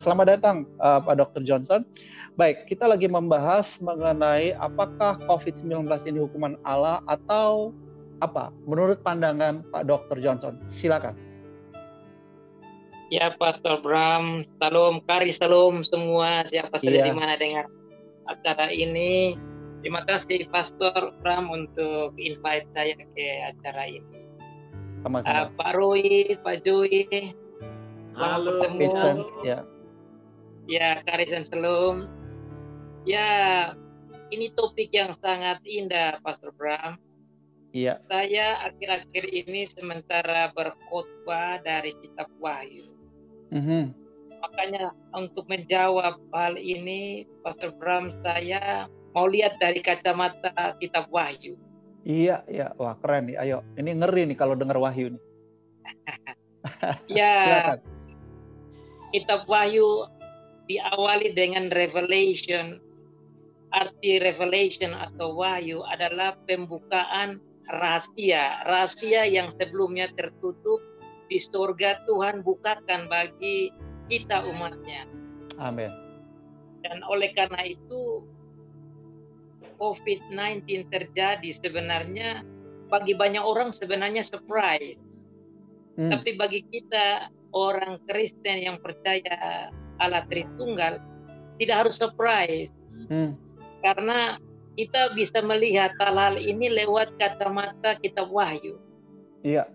Selamat datang Pak Dr. Johnson. Baik, kita lagi membahas mengenai apakah COVID-19 ini hukuman Allah atau apa menurut pandangan Pak Dr. Johnson. Silakan. Ya, Pastor Bram, salam kari, salam semua siapa saja di mana dengar acara ini. Terima kasih Pastor Bram untuk invite saya ke acara ini. Sama-sama. Pak Roy, Pak Joy, halo Vincent, ya. Ya, Karisan Salam. Ya, ini topik yang sangat indah, Pastor Bram. Iya. Saya akhir-akhir ini sementara berkhotbah dari Kitab Wahyu. Makanya untuk menjawab hal ini, Pastor Bram, saya mau lihat dari kacamata Kitab Wahyu. Iya, iya. Wah, keren nih. Ayo, ini ngeri nih kalau dengar Wahyu nih. Ya, silakan. Kitab Wahyu diawali dengan revelation. Arti revelation atau wahyu adalah pembukaan rahasia. Rahasia yang sebelumnya tertutup di surga Tuhan bukakan bagi kita umatnya. Amin. Dan oleh karena itu COVID-19 terjadi sebenarnya bagi banyak orang sebenarnya surprise. Tapi bagi kita orang Kristen yang percaya Allah Tritunggal tidak harus surprise. Karena kita bisa melihat hal-hal ini lewat kacamata Kitab Wahyu. Iya.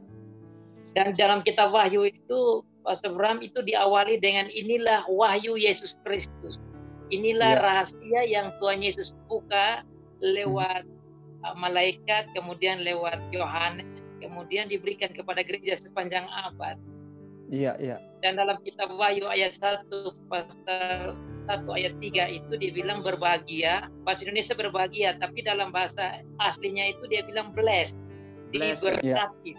Dan dalam Kitab Wahyu itu, Pastor Bram, itu diawali dengan inilah wahyu Yesus Kristus. Inilah rahasia yang Tuhan Yesus buka lewat malaikat, kemudian lewat Yohanes, kemudian diberikan kepada gereja sepanjang abad. Iya, iya. Dan dalam Kitab Wahyu ayat 1 pasal 1 ayat 3 itu dia bilang berbahagia. Bahasa Indonesia berbahagia, tapi dalam bahasa aslinya itu dia bilang blessed. Diberkati.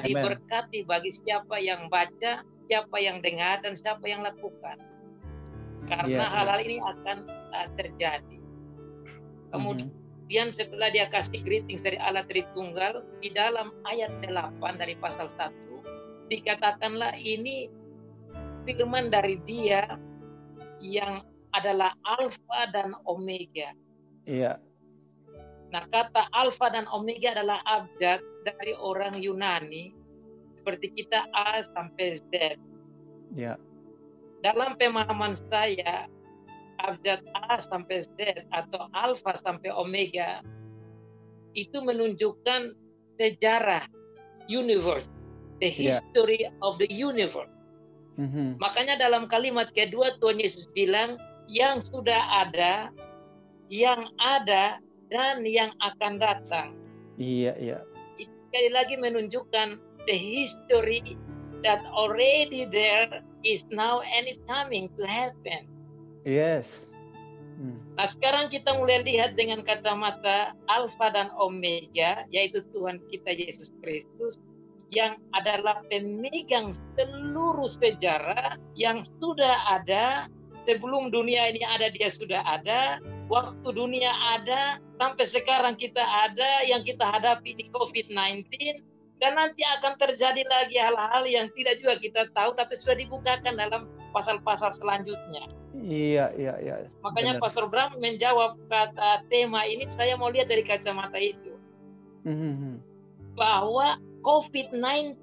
Diberkati bagi siapa yang baca, siapa yang dengar, dan siapa yang lakukan. Karena hal-hal ini akan terjadi. Kemudian setelah dia kasih greetings dari Allah Tritunggal, di dalam ayat 8 dari pasal 1, dikatakanlah ini firman dari Dia yang adalah Alfa dan Omega. Iya. Nah, kata Alfa dan Omega adalah abjad dari orang Yunani, seperti kita A sampai Z. Iya. Dalam pemahaman saya, abjad A sampai Z atau Alfa sampai Omega itu menunjukkan sejarah universe. The history of the universe. Makanya dalam kalimat kedua Tuhan Yesus bilang yang sudah ada, yang ada, dan yang akan datang. Iya, iya. Sekali lagi menunjukkan the history that already there is now and is coming to happen. Yes. Nah, sekarang kita mulai lihat dengan kacamata Alfa dan Omega, yaitu Tuhan kita Yesus Kristus, yang adalah pemegang seluruh sejarah yang sudah ada sebelum dunia ini ada, dia sudah ada, waktu dunia ada, sampai sekarang kita ada, yang kita hadapi di COVID-19, dan nanti akan terjadi lagi hal-hal yang tidak juga kita tahu, tapi sudah dibukakan dalam pasal-pasal selanjutnya. Iya. Makanya benar. Pastor Bram menjawab kata tema ini, saya mau lihat dari kacamata itu. Bahwa COVID-19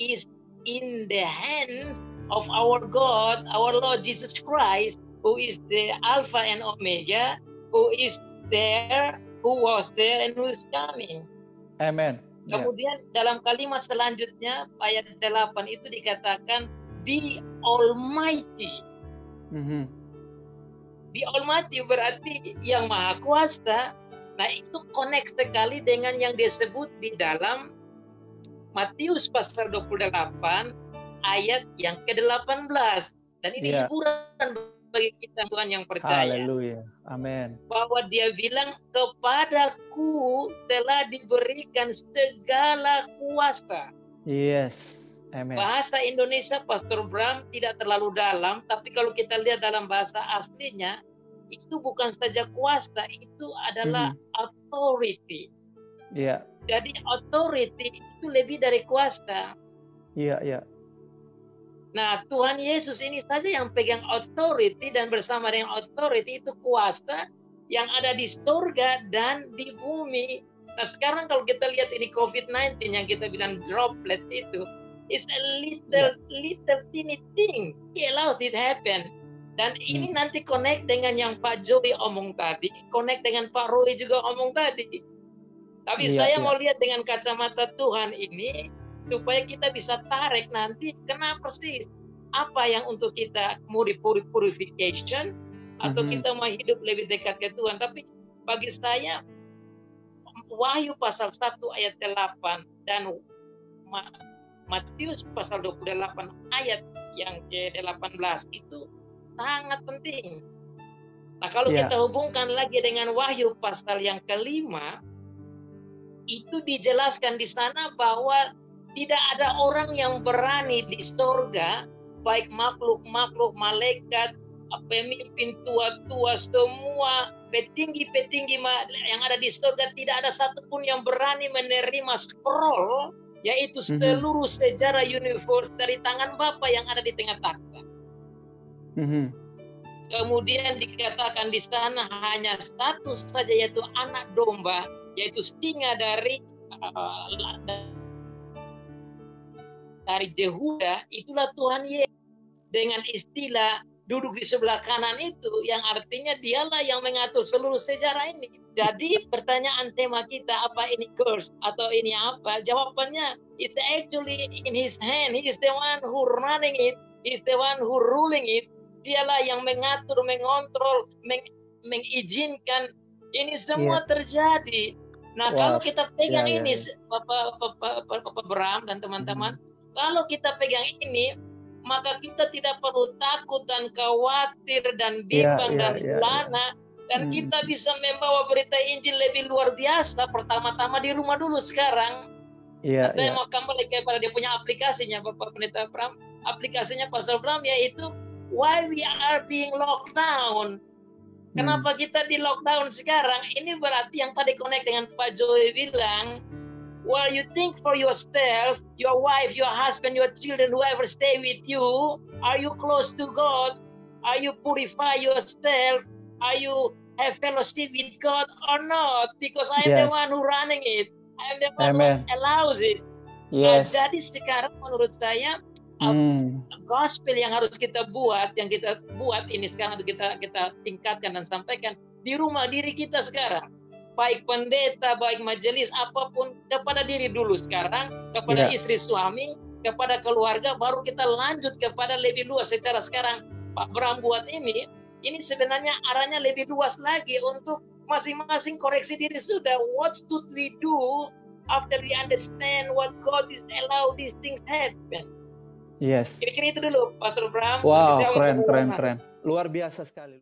is in the hands of our God, our Lord Jesus Christ, who is the Alpha and Omega, who is there, who was there, and who is coming. Amen. Kemudian dalam kalimat selanjutnya, ayat 8 itu dikatakan, the Almighty. The Almighty berarti yang Maha Kuasa. Nah, itu connect sekali dengan yang disebut di dalam Matius pasal 28 ayat yang ke-18. Dan ini hiburan bagi kita Tuhan yang percaya. Haleluya. Amin. Bahwa dia bilang, kepadaku telah diberikan segala kuasa. Yes. Amen. Bahasa Indonesia Pastor Bram tidak terlalu dalam, tapi kalau kita lihat dalam bahasa aslinya, itu bukan saja kuasa, itu adalah authority. Iya. Jadi authority itu lebih dari kuasa. Iya. Nah, Tuhan Yesus ini saja yang pegang authority, dan bersama dengan authority itu kuasa yang ada di surga dan di bumi. Nah, sekarang kalau kita lihat ini COVID-19 yang kita bilang droplets itu, is a little teeny thing. He allows it happen. Dan ini nanti connect dengan yang Pak Joy omong tadi, connect dengan Pak Roy juga omong tadi. Tapi saya mau lihat dengan kacamata Tuhan ini, supaya kita bisa tarik nanti kena persis apa yang untuk kita mau di purification, atau kita mau hidup lebih dekat ke Tuhan. Tapi bagi saya Wahyu pasal 1 ayat 8 dan Matius pasal 28 ayat yang ke-18 itu sangat penting. Nah, kalau kita hubungkan lagi dengan Wahyu pasal yang kelima, itu dijelaskan di sana bahwa tidak ada orang yang berani di surga, baik makhluk-makhluk, malaikat, pemimpin tua-tua, semua petinggi-petinggi yang ada di surga, tidak ada satupun yang berani menerima scroll, yaitu seluruh sejarah universe dari tangan Bapa yang ada di tengah takhta. Kemudian dikatakan di sana hanya satu saja, yaitu anak domba, yaitu singa dari Yehuda, itulah Tuhan Yesus. Dengan istilah duduk di sebelah kanan itu, yang artinya dialah yang mengatur seluruh sejarah ini. Jadi pertanyaan tema kita, apa ini curse atau ini apa? Jawabannya, it's actually in his hand. He is the one who running it. He is the one who ruling it. Dialah yang mengatur, mengontrol, mengizinkan ini semua terjadi. Nah, kalau kita pegang ini, Bapak Bram dan teman-teman, kalau kita pegang ini, maka kita tidak perlu takut dan khawatir dan bimbang dan lana, dan kita bisa membawa berita Injil lebih luar biasa. Pertama-tama di rumah dulu sekarang. Saya mau kembali kepada dia punya aplikasinya, Bapak Pendeta Bram. Aplikasinya Pastor Bram, yaitu why we are being locked down. Kenapa kita di lockdown sekarang? Ini berarti yang tadi connect dengan Pak Joy bilang, while you think for yourself, your wife, your husband, your children, whoever stay with you, are you close to God? Are you purify yourself? Are you have fellowship with God or not? Because I am the one who running it. I am the one who allows it. Nah, jadi sekarang menurut saya gospel yang harus kita buat, yang kita buat ini sekarang, untuk kita tingkatkan dan sampaikan di rumah diri kita sekarang. Baik pendeta, baik majelis, apapun, kepada diri dulu sekarang, kepada istri suami, kepada keluarga, baru kita lanjut kepada lebih luas. Secara sekarang Pak Bram buat ini sebenarnya arahnya lebih luas lagi untuk masing-masing koreksi diri sudah. What should we do after we understand what God is allow these things happen? Kira-kira itu dulu, Pastor Bram. Wow, keren. Luar biasa sekali.